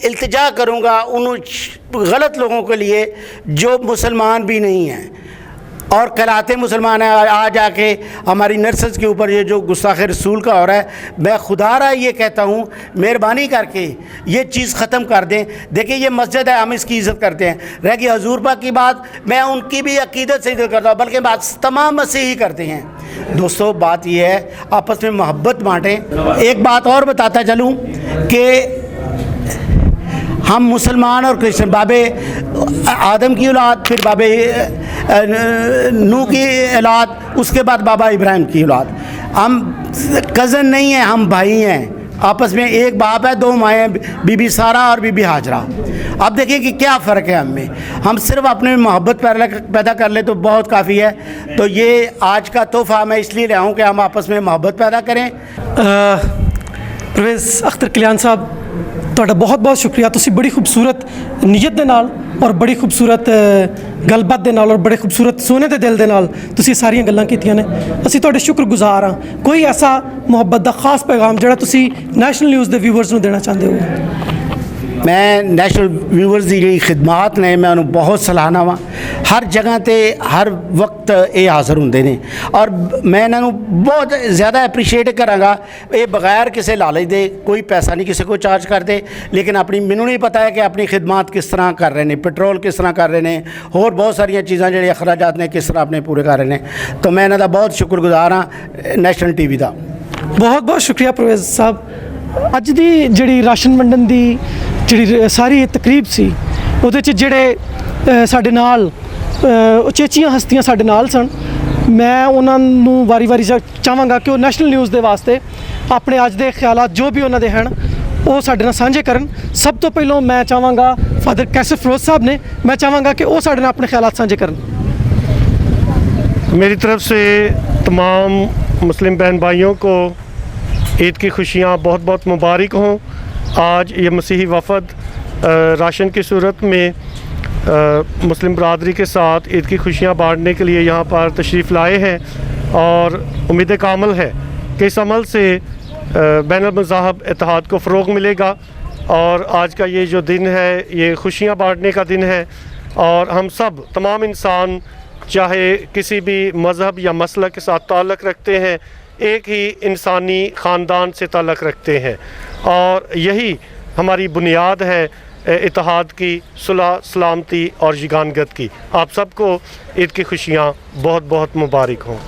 इल्तिजा करूँगा उन गलत लोगों के लिए जो मुसलमान भी नहीं हैं और कहलाते मुसलमान हैं। आ जाके हमारी नर्सेस के ऊपर ये जो गुस्ताखे रसूल का हो रहा है, मैं खुदारा ये कहता हूँ मेहरबानी करके ये चीज़ ख़त्म कर दें। देखिए ये मस्जिद है, हम इसकी इज़्ज़त करते हैं। रह गई हजूर पाक की बात, मैं उनकी भी अकीदत से इज़्ज़त करता हूँ, बल्कि बात तमाम मसीही करते हैं। दोस्तों बात ये है आपस में मोहब्बत बाँटें। एक बात और बताता चलूँ कि हम मुसलमान और क्रिश्चियन, बाबे आदम की औलाद, फिर बाबे नूह की औलाद, उसके बाद बाबा इब्राहिम की औलाद। हम कज़न नहीं हैं, हम भाई हैं। आपस में एक बाप है, 2 माएँ, बीबी सारा और बीबी हाजरा। अब देखिए कि क्या फ़र्क है हम सिर्फ अपने मोहब्बत पैदा कर ले तो बहुत काफ़ी है। तो ये आज का तोहफ़ा मैं इसलिए लाया हूँ कि हम आपस में मोहब्बत पैदा करें। परवेज़ अख्तर कल्याण साहब, ਤੁਹਾਡਾ ਬਹੁਤ ਸ਼ੁਕਰੀਆ। ਤੁਸੀਂ ਬੜੀ ਖੂਬਸੂਰਤ ਨੀਅਤ ਦੇ ਨਾਲ ਔਰ ਬੜੀ ਖੂਬਸੂਰਤ ਗੱਲਬਾਤ ਦੇ ਨਾਲ ਔਰ ਬੜੇ ਖੂਬਸੂਰਤ ਸੋਹਣੇ ਦੇ ਦਿਲ ਦੇ ਨਾਲ ਤੁਸੀਂ ਸਾਰੀਆਂ ਗੱਲਾਂ ਕੀਤੀਆਂ ਨੇ। ਅਸੀਂ ਤੁਹਾਡੇ ਸ਼ੁਕਰਗੁਜ਼ਾਰ ਹਾਂ। ਕੋਈ ਐਸਾ ਮੁਹੱਬਤ ਦਾ ਖਾਸ ਪੈਗਾਮ ਜਿਹੜਾ ਤੁਸੀਂ ਨੈਸ਼ਨਲ ਨਿਊਜ਼ ਦੇ ਵਿਊਅਰਸ ਨੂੰ ਦੇਣਾ ਚਾਹੁੰਦੇ ਹੋ? मैं नैशनल व्यूअर्स की जी खिदमात ने मैं उन्होंने बहुत सराहना वा। हर जगह ते हर वक्त ये हाज़र होंगे ने और मैं इन्हों बहुत ज़्यादा एप्रीशिएट करांगा। ये बगैर किसी लालच दे, कोई पैसा नहीं किसी को चार्ज करते, लेकिन अपनी मैनू नहीं पता है कि अपनी खिदमात किस तरह कर रहे हैं, पेट्रोल किस तरह कर रहे हैं, होर बहुत सारिया चीज़ां जिहड़े अखराजात ने किस तरह अपने पूरे कर रहे हैं। तो मैं इन्हां दा बहुत शुक्रगुजार हाँ नैशनल TV का। बहुत शुक्रिया परवेज़ साहब। अज दी जिहड़ी राशन वंडन दी ਜਿਹੜੀ ਸਾਰੀ ਤਕਰੀਬ ਸੀ ਉਹਦੇ 'ਚ ਜਿਹੜੇ ਸਾਡੇ ਨਾਲ ਉਚੇਚੀਆਂ ਹਸਤੀਆਂ ਸਾਡੇ ਨਾਲ ਸਨ, ਮੈਂ ਉਹਨਾਂ ਨੂੰ ਵਾਰੀ-ਵਾਰੀ ਚਾਹਾਂਗਾ ਕਿ ਉਹ ਨੈਸ਼ਨਲ ਨਿਊਜ਼ ਦੇ ਵਾਸਤੇ ਆਪਣੇ ਅੱਜ ਦੇ ਖਿਆਲਾਤ ਜੋ ਵੀ ਉਹਨਾਂ ਦੇ ਹਨ ਉਹ ਸਾਡੇ ਨਾਲ ਸਾਂਝੇ ਕਰਨ। ਸਭ ਤੋਂ ਪਹਿਲਾਂ ਮੈਂ ਚਾਹਾਂਗਾ ਫਾਦਰ ਕੈਸਰ ਫਿਰੋਜ਼ ਸਾਹਿਬ ਨੇ, ਮੈਂ ਚਾਹਾਂਗਾ कि वो ਸਾਡੇ ਨਾਲ ਆਪਣੇ ਖਿਆਲਾਤ ਸਾਂਝੇ ਕਰਨ। मेरी तरफ से तमाम मुस्लिम बहन भाइयों को ईद की खुशियाँ बहुत बहुत मुबारक हों। आज ये मसीही वफ़द राशन की सूरत में मुस्लिम बरादरी के साथ ईद की खुशियाँ बांटने के लिए यहाँ पर तशरीफ़ लाए हैं और उम्मीद कामल है कि इस अमल से बैनुल-मज़ाहब इत्तेहाद को फ़रोग़ मिलेगा। और आज का ये जो दिन है ये खुशियाँ बांटने का दिन है और हम सब तमाम इंसान चाहे किसी भी मज़हब या मसलक के साथ ताल्लुक़ रखते हैं, एक ही इंसानी ख़ानदान से ताल्लुक़ रखते हैं और यही हमारी बुनियाद है इत्तेहाद की, सुलह सलामती और यगानगत की। आप सबको ईद की खुशियाँ बहुत बहुत मुबारक हों।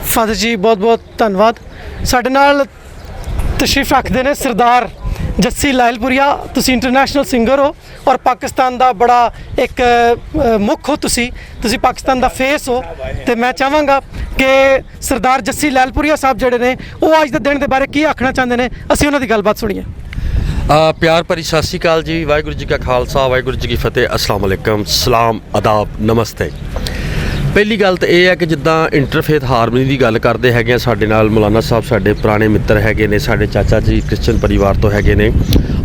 फादर जी बहुत बहुत धन्यवाद। साडे नाल तशरीफ रखते हैं सरदार जस्सी लायलपुरिया। तुसी इंटरनेशनल सिंगर हो और पाकिस्तान का बड़ा एक मुख हो, तुसी पाकिस्तान का फेस हो। तो मैं चाहांगा कि सरदार जस्सी लायलपुरिया साहब जिहड़े ने वो अज दे दिन के बारे की आखना चाहते हैं, असीं उन्हां दी गलबात सुणीए। प्यार भरी सत श्री अकाल जी, वाहिगुरू जी का खालसा वाहिगुरू जी की फतेह, अस्सलाम वालेकुम, सलाम आदाब नमस्ते। पहली गल तो यह है कि जिद्दां इंटरफेथ हारमनी की गल करते हैं, साडे नाल मौलाना साहब साडे पुराने मित्र हैगे ने, साडे चाचा जी क्रिश्चियन परिवार तो हैगे ने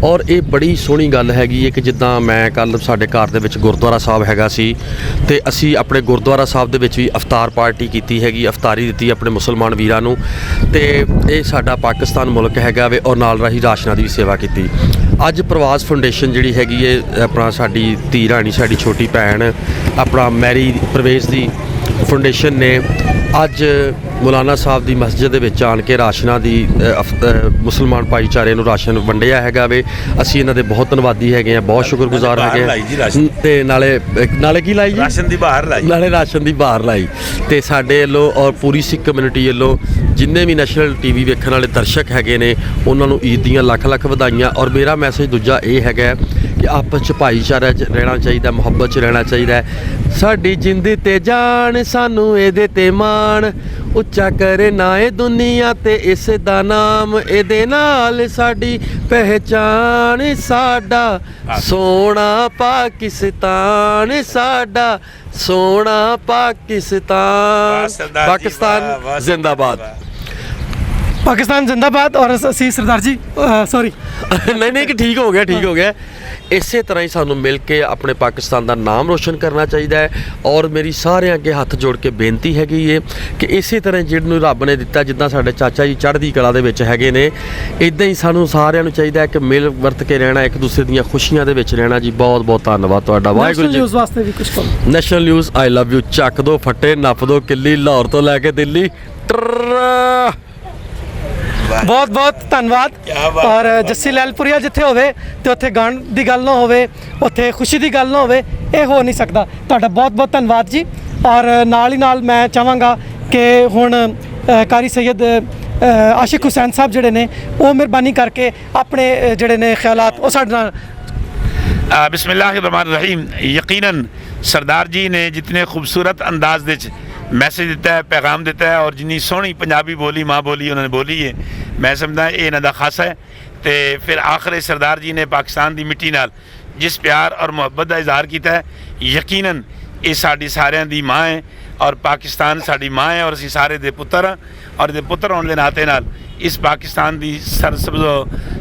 ਔਰ ਇਹ ਬੜੀ ਸੋਹਣੀ ਗੱਲ ਹੈਗੀ ਹੈ ਕਿ ਜਿੱਦਾਂ ਮੈਂ ਕੱਲ ਸਾਡੇ ਘਰ ਦੇ ਵਿੱਚ ਗੁਰਦੁਆਰਾ ਸਾਹਿਬ ਹੈਗਾ ਸੀ ਤੇ ਅਸੀਂ ਆਪਣੇ ਗੁਰਦੁਆਰਾ ਸਾਹਿਬ ਦੇ ਵਿੱਚ ਵੀ ਅਫਤਾਰ ਪਾਰਟੀ ਕੀਤੀ ਹੈਗੀ, ਅਫਤਾਰੀ ਦਿੱਤੀ ਆਪਣੇ ਮੁਸਲਮਾਨ ਵੀਰਾਂ ਨੂੰ। ਤੇ ਇਹ ਸਾਡਾ ਪਾਕਿਸਤਾਨ ਮੁਲਕ ਹੈਗਾ ਵੇ ਔਰ ਨਾਲ ਰਾਹੀਂ ਰਾਸ਼ਨਾਂ ਦੀ ਵੀ ਸੇਵਾ ਕੀਤੀ। ਅੱਜ ਪ੍ਰਵਾਸ ਫਾਊਂਡੇਸ਼ਨ ਜਿਹੜੀ ਹੈਗੀ ਹੈ ਆਪਣਾ ਸਾਡੀ ਧੀ ਰਾਣੀ ਸਾਡੀ ਛੋਟੀ ਭੈਣ ਆਪਣਾ ਮੈਰੀ ਪ੍ਰਵੇਸ਼ ਦੀ ਫਾਊਂਡੇਸ਼ਨ ਨੇ ਅੱਜ ਮੌਲਾਨਾ ਸਾਹਿਬ ਦੀ ਮਸਜਿਦ ਦੇ ਵਿੱਚ ਆਣ ਕੇ ਰਾਸ਼ਨਾਂ ਦੀ ਮੁਸਲਮਾਨ ਭਾਈਚਾਰੇ ਨੂੰ ਰਾਸ਼ਨ ਵੰਡਿਆ ਹੈਗਾ ਵੇ। ਅਸੀਂ ਇਹਨਾਂ ਦੇ ਬਹੁਤ ਧੰਨਵਾਦੀ ਹੈਗੇ ਆ, ਬਹੁਤ ਸ਼ੁਕਰਗੁਜ਼ਾਰ ਹੈਗੇ ਆ। ਤੇ ਨਾਲੇ ਕੀ ਲਾਈ ਜੀ? ਰਾਸ਼ਨ ਦੀ ਬਾਹਰ ਲਾਈ। ਨਾਲੇ ਰਾਸ਼ਨ ਦੀ ਬਾਹਰ ਲਾਈ। ਤੇ ਸਾਡੇ ਵੱਲੋਂ ਔਰ ਪੂਰੀ ਸਿੱਖ ਕਮਿਊਨਿਟੀ ਵੱਲੋਂ ਜਿੰਨੇ ਵੀ ਨੈਸ਼ਨਲ ਟੀਵੀ ਵੇਖਣ ਵਾਲੇ ਦਰਸ਼ਕ ਹੈਗੇ ਨੇ ਉਹਨਾਂ ਨੂੰ ਈਦ ਦੀਆਂ ਲੱਖ ਲੱਖ ਵਧਾਈਆਂ। ਔਰ ਮੇਰਾ ਮੈਸੇਜ ਦੂਜਾ ਇਹ ਹੈਗਾ ਕਿ ਆਪਸ 'ਚ ਭਾਈਚਾਰਾ 'ਚ ਰਹਿਣਾ ਚਾਹੀਦਾ, ਮੁਹੱਬਤ 'ਚ ਰਹਿਣਾ ਚਾਹੀਦਾ। ਸਾਡੀ ਜਿੰਦ ਤੇ ਜਾਨ ਸਾਨੂੰ ਇਹਦੇ ਤੇ ਮਾਣ, ਉੱਚਾ ਕਰੇ ਨਾ ਇਹ ਦੁਨੀਆ ਤੇ ਇਸ ਦਾ ਨਾਮ, ਇਹਦੇ ਨਾਲ ਸਾਡੀ ਪਹਿਚਾਣ, ਸਾਡਾ ਸੋਹਣਾ ਪਾਕਿਸਤਾਨ, ਸਾਡਾ ਸੋਹਣਾ ਪਾਕਿਸਤਾਨ। ਪਾਕਿਸਤਾਨ ਜ਼ਿੰਦਾਬਾਦ। ਪਾਕਿਸਤਾਨ ਜ਼ਿੰਦਾਬਾਦ। ਔਰ ਅਸੀਂ ਸਰਦਾਰ ਜੀ ਸੌਰੀ ਨਹੀਂ ਕਿ ਠੀਕ ਹੋ ਗਿਆ। ਇਸੇ ਤਰ੍ਹਾਂ ਹੀ ਸਾਨੂੰ ਮਿਲ ਕੇ ਆਪਣੇ ਪਾਕਿਸਤਾਨ ਦਾ ਨਾਮ ਰੋਸ਼ਨ ਕਰਨਾ ਚਾਹੀਦਾ ਹੈ। ਔਰ ਮੇਰੀ ਸਾਰਿਆਂ ਅੱਗੇ ਹੱਥ ਜੋੜ ਕੇ ਬੇਨਤੀ ਹੈਗੀ ਹੈ ਕਿ ਇਸੇ ਤਰ੍ਹਾਂ ਜਿਹਨੂੰ ਰੱਬ ਨੇ ਦਿੱਤਾ, ਜਿੱਦਾਂ ਸਾਡੇ ਚਾਚਾ ਜੀ ਚੜ੍ਹਦੀ ਕਲਾ ਦੇ ਵਿੱਚ ਹੈਗੇ ਨੇ, ਇਦਾਂ ਹੀ ਸਾਨੂੰ ਸਾਰਿਆਂ ਨੂੰ ਚਾਹੀਦਾ ਹੈ ਕਿ ਮਿਲ ਵਰਤ ਕੇ ਰਹਿਣਾ, ਇੱਕ ਦੂਸਰੇ ਦੀਆਂ ਖੁਸ਼ੀਆਂ ਦੇ ਵਿੱਚ ਰਹਿਣਾ ਜੀ। ਬਹੁਤ ਬਹੁਤ ਧੰਨਵਾਦ ਤੁਹਾਡਾ। ਵਾਹਿਗੁਰੂ ਜੀ। ਨਿਊਜ਼ ਵਾਸਤੇ ਵੀ ਕੁਝ ਕਰੋ। National news I love you. ਚੱਕ ਦੋ ਫੱਟੇ, ਨੱਪ ਦੋ ਕਿੱਲੀ, ਲਾਹੌਰ ਤੋਂ ਲੈ ਕੇ ਦਿੱਲੀ। ਬਹੁਤ ਬਹੁਤ ਧੰਨਵਾਦ। ਔਰ ਜੱਸੀ ਲੈਲਪੁਰੀਆ ਜਿੱਥੇ ਹੋਵੇ ਤੇ ਉੱਥੇ ਗਾਣ ਦੀ ਗੱਲ ਨਾ ਹੋਵੇ, ਉੱਥੇ ਖੁਸ਼ੀ ਦੀ ਗੱਲ ਨਾ ਹੋਵੇ, ਇਹ ਹੋ ਨਹੀਂ ਸਕਦਾ। ਤੁਹਾਡਾ ਬਹੁਤ ਬਹੁਤ ਧੰਨਵਾਦ ਜੀ। ਔਰ ਨਾਲ ਹੀ ਨਾਲ ਮੈਂ ਚਾਹਾਂਗਾ ਕਿ ਹੁਣ ਕਾਰੀ ਸੈਦ ਆਸ਼ਿਕ ਹੁਸੈਨ ਸਾਹਿਬ ਜਿਹੜੇ ਨੇ ਉਹ ਮਿਹਰਬਾਨੀ ਕਰਕੇ ਆਪਣੇ ਜਿਹੜੇ ਨੇ ਖਿਆਲਾਤ ਉਹ ਸਾਡੇ ਨਾਲ। बिस्मिल्लाहिर्रहमानिर्रहीम। यकीनन सरदार जी ने जितने खूबसूरत अंदाज दे मैसेज दिता है, पैगाम दिता है और जिन्नी सोहनी पंजाबी बोली माँ बोली उन्होंने बोली है, मैं समझदा ये इन्हां दा खासा है। तो फिर आखिर सरदार जी ने पाकिस्तान की मिट्टी नाल जिस प्यार और मुहब्बत का इजहार किया है, यकीनन ये साडी सारियां दी माँ है और पाकिस्तान साडी माँ है और असीं सारे दे पुत्तर हाँ। और दे पुत्तर होने के नाते नाल इस पाकिस्तान की सरसब्ज़ो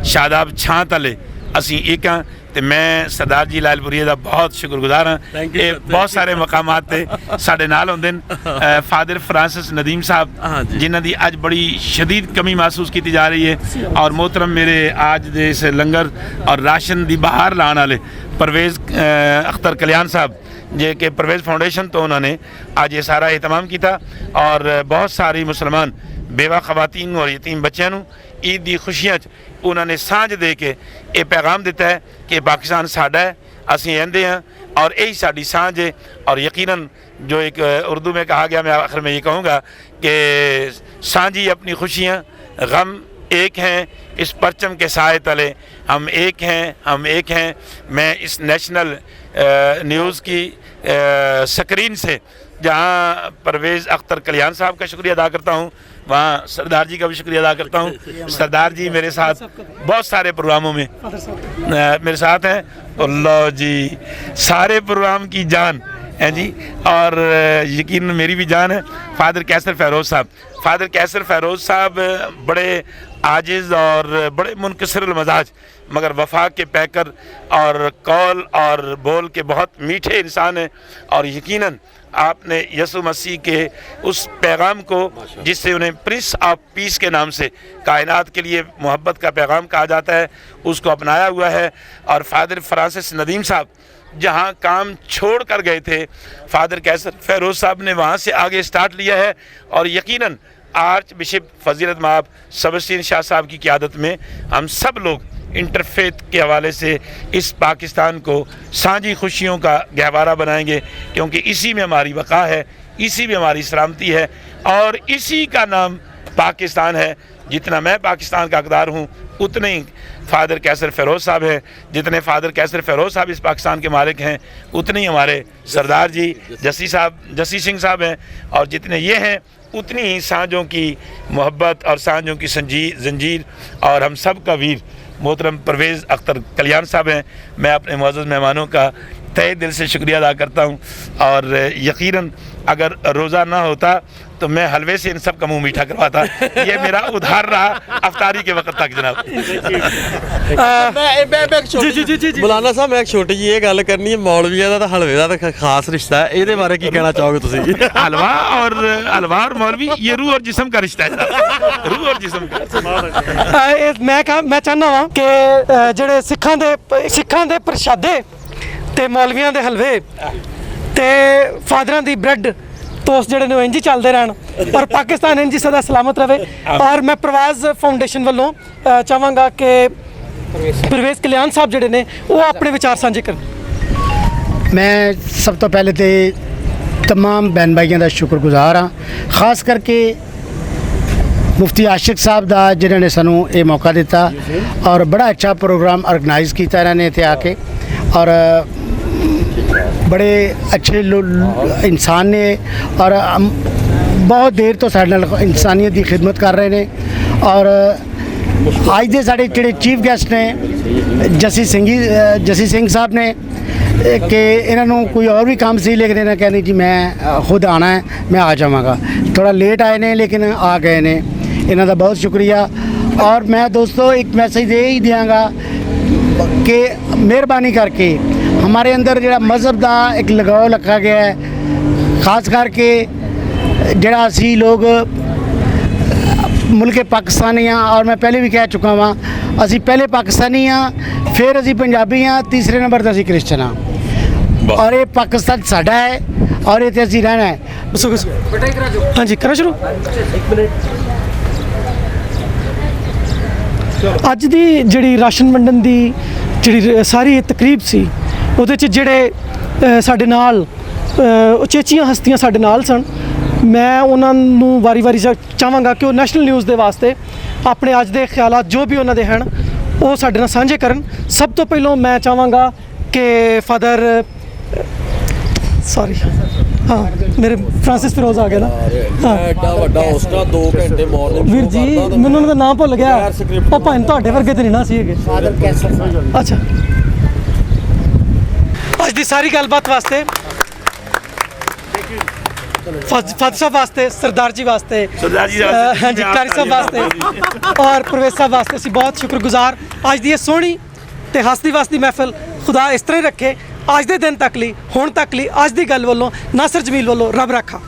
शादाब छां तले असीं एक हाँ। तो मैं सरदार जी लालपुरी का बहुत शुक्रगुजार हाँ। ये बहुत सारे मकामात ते साडे नाल होंदे ने। फादर फ्रांसिस नदीम साहब जिन्हां दी अज बड़ी शदीद कमी महसूस की जा रही है। और मोहतरम मेरे आज दे इस लंगर और राशन दी बाहर लाने वाले परवेज़ अख्तर कल्याण साहब जे कि परवेज़ फाउंडेशन तो उन्होंने आज ये सारा एहतमाम किया। और बहुत सारी मुसलमान बेवा खवातीन और यतीम बच्चों को ईद की खुशियाँ उन्होंने सांझ दे के ये पैगाम दिता है कि पाकिस्तान साडा है, असीं रहंदे हैं और यही साडी सांझ है। और यकीनन जो एक उर्दू में कहा गया, मैं आखिर में ये कहूँगा कि सांझी अपनी खुशियाँ, गम एक हैं इस परचम के साए तले, हम एक हैं, हम एक हैं। मैं इस नेशनल न्यूज़ की स्क्रीन से जहाँ परवेज़ अख्तर कल्याण साहब का शुक्रिया अदा करता हूँ, वहाँ सरदार जी का भी शुक्रिया अदा करता हूँ। सरदार जी मेरे साथ बहुत सारे प्रोग्रामों में मेरे साथ हैं। अल्लाह जी सारे प्रोग्राम की जान है जी। और यकीन मेरी भी जान है। फादर कैसर फ़ैरोज़ साहब, फादर कैसर फ़ैरोज़ साहब बड़े आजिज़ और बड़े मुनकसर मजाज मगर वफा के पैकर और कौल और बोल के बहुत मीठे इंसान हैं। और यकीनन आपने यसु मसीह के उस पैगाम को जिससे उन्हें प्रिंस ऑफ पीस के नाम से कायनात के लिए मोहब्बत का पैगाम कहा जाता है उसको अपनाया हुआ है। और फादर फ्रांसिस नदीम साहब जहाँ काम छोड़ कर गए थे, फादर कैसर फ़ैरोज़ साहब ने वहाँ से आगे स्टार्ट लिया है। और यकीनन आर्च बिशप फजीलत माब सबस्टीन शाह साहब की क़यादत में हम सब लोग इंटरफेथ के हवाले से इस पाकिस्तान को सांझी खुशियों का गहवारा बनाएंगे, क्योंकि इसी में हमारी बका है, इसी में हमारी सलामती है और इसी का नाम पाकिस्तान है। जितना मैं पाकिस्तान का हकदार हूँ उतने ही फादर कैसर फ़ैरोज़ साहब हैं, जितने फादर कैसर फ़ैरोज़ साहब इस पाकिस्तान के मालिक हैं उतने ही हमारे सरदार जी जस्सी सिंह साहब हैं। और जितने ये हैं उतनी ही सांझों की मोहब्बत और सांझों की जंजीर और हम सब का वीर मोहतरम परवेज़ अख्तर कल्याण साहब हैं। मैं अपने मुअज़्ज़ज़ मेहमानों का तहे दिल से शुक्रिया अदा करता हूँ। और यकीनन अगर रोज़ा ना होता तो मैं हलवे से इन सब का मुंह मीठा करवाता। ये मेरा उधार रहा अफ्तारी के वक्त तक जनाब। ਮੌਲਾਨਾ ਸਾਹਿਬ ਮੈਂ ਇੱਕ ਛੋਟੀ ਜਿਹੀ ਇਹ ਗੱਲ ਕਰਨੀ ਹੈ, ਮੌਲਵੀਆਂ ਦਾ ਤਾਂ ਹਲਵੇ ਦਾ ਤਾਂ ਖਾਸ ਰਿਸ਼ਤਾ ਹੈ, ਇਹਦੇ ਬਾਰੇ ਕੀ ਕਹਿਣਾ ਚਾਹੋਗੇ ਤੁਸੀਂ? हलवा और मौलवी ये रूह और जिस्म का रिश्ता है जनाब। रूह और जिस्म का। ਮੈਂ ਚਾਹੁੰਦਾ ਵਾਂ ਕਿ ਜਿਹੜੇ ਸਿੱਖਾਂ ਦੇ ਪ੍ਰਸ਼ਾਦੇ ਤੇ ਮੌਲਵੀਆਂ ਦੇ ਹਲਵੇ ਤੇ ਫਾਦਰਾਂ ਦੀ ਬ੍ਰੈਡ ਤੋਸਟ ਜਿਹੜੇ ਨੇ ਉਹ ਇੰਝ ਹੀ ਚੱਲਦੇ ਰਹਿਣ ਔਰ ਪਾਕਿਸਤਾਨ ਇੰਝ ਹੀ ਸਦਾ ਸਲਾਮਤ ਰਵੇ। ਔਰ ਮੈਂ ਪ੍ਰਵਾਜ਼ ਫਾਊਂਡੇਸ਼ਨ ਵੱਲੋਂ ਚਾਹਾਂਗਾ ਕਿ ਪ੍ਰਵੇਸ਼ ਕਲਿਆਣ ਸਾਹਿਬ ਜਿਹੜੇ ਨੇ ਉਹ ਆਪਣੇ ਵਿਚਾਰ ਸਾਂਝੇ ਕਰਨ। ਮੈਂ ਸਭ ਤੋਂ ਪਹਿਲੇ ਤੇ तमाम बहन भाइयों का शुक्रगुजार हाँ, खास करके मुफ्ती आशिक साहब का जिन्होंने सानू ये मौका दिता और बड़ा अच्छा प्रोग्राम ऑर्गेनाइज किया इन्होंने इतने आके और बड़े अच्छे इंसान ने और बहुत देर तो साडे नाल इंसानियत की खिदमत कर रहे हैं। और अज के साढ़े जोड़े चीफ गेस्ट ने जसी सिंह साहब ने कि इन्हों कोई और भी काम सी लेकिन इन्हें कहने जी मैं खुद आना है, मैं आ जावांगा। थोड़ा लेट आए ने लेकिन आ गए ने, इन्हों का बहुत शुक्रिया। और मैं दोस्तों एक मैसेज ये ही देंगा कि मेहरबानी करके हमारे अंदर जो मज़हब का एक लगाव रखा गया है, खास करके जोड़ा असी लोग मुल्क पाकिस्तानी हाँ और मैं पहले भी कह चुका वहाँ असी पहले पाकिस्तानी हाँ, फिर असी पंजाबी हाँ, तीसरे नंबर पर असी क्रिश्चन हाँ और ये पाकिस्तान साडा है और ये असी रहना है। हाँ जी करा शुरू। ਅੱਜ ਦੀ ਜਿਹੜੀ ਰਾਸ਼ਨ ਵੰਡਣ ਦੀ ਜਿਹੜੀ ਸਾਰੀ ਤਕਰੀਬ ਸੀ ਉਹਦੇ 'ਚ ਜਿਹੜੇ ਸਾਡੇ ਨਾਲ ਉਚੇਚੀਆਂ ਹਸਤੀਆਂ ਸਾਡੇ ਨਾਲ ਸਨ, ਮੈਂ ਉਹਨਾਂ ਨੂੰ ਵਾਰੀ-ਵਾਰੀ ਚਾਹਾਂਗਾ ਕਿ ਉਹ ਨੈਸ਼ਨਲ ਨਿਊਜ਼ ਦੇ ਵਾਸਤੇ ਆਪਣੇ ਅੱਜ ਦੇ ਖਿਆਲਾਤ ਜੋ ਵੀ ਉਹਨਾਂ ਦੇ ਹਨ ਉਹ ਸਾਡੇ ਨਾਲ ਸਾਂਝੇ ਕਰਨ। ਸਭ ਤੋਂ ਪਹਿਲਾਂ ਮੈਂ ਚਾਹਾਂਗਾ ਕਿ ਫਾਦਰ ਸੌਰੀ हाँ मेरे फ्रांसिस फिरोज आ गया ना। ਐਡਾ ਵੱਡਾ ਹੋਸਟਾ 2 ਘੰਟੇ ਮਾਰਨਿੰਗ ਵੀਰ ਜੀ ਮੈਨੂੰ ਉਹਨਾਂ ਦਾ ਨਾਮ ਭੁੱਲ ਗਿਆ, ਉਹ ਭਾਵੇਂ ਤੁਹਾਡੇ ਵਰਗੇ ਤੇ ਨਹੀਂ ਨਾ ਸੀ ਹੈਗੇ। ਅੱਛਾ ਅੱਜ ਦੀ ਸਾਰੀ ਗੱਲਬਾਤ ਵਾਸਤੇ ਫਾਦਰ ਸਾਹਿਬ ਵਾਸਤੇ, ਸਰਦਾਰ ਜੀ ਵਾਸਤੇ, हाँ जी कारी साहब वास्ते और प्रवेश साहब वास्ते ਅਸੀਂ ਬਹੁਤ ਸ਼ੁਕਰਗੁਜ਼ਾਰ। ਅੱਜ ਦੀ ਇਹ ਸੋਹਣੀ ਤੇ ਹੱਸਦੀ ਵਸਦੀ ਮਹਿਫਲ ਖੁਦਾ ਇਸ ਤਰ੍ਹਾਂ ਹੀ ਰੱਖੇ। ਅੱਜ ਦੇ ਦਿਨ ਤੱਕ ਲਈ, ਹੁਣ ਤੱਕ ਲਈ, ਅੱਜ ਦੀ ਗੱਲ ਵੱਲੋਂ ਨਾਸਰ ਜਮੀਲ ਵੱਲੋਂ ਰੱਬ ਰਾਖਾ।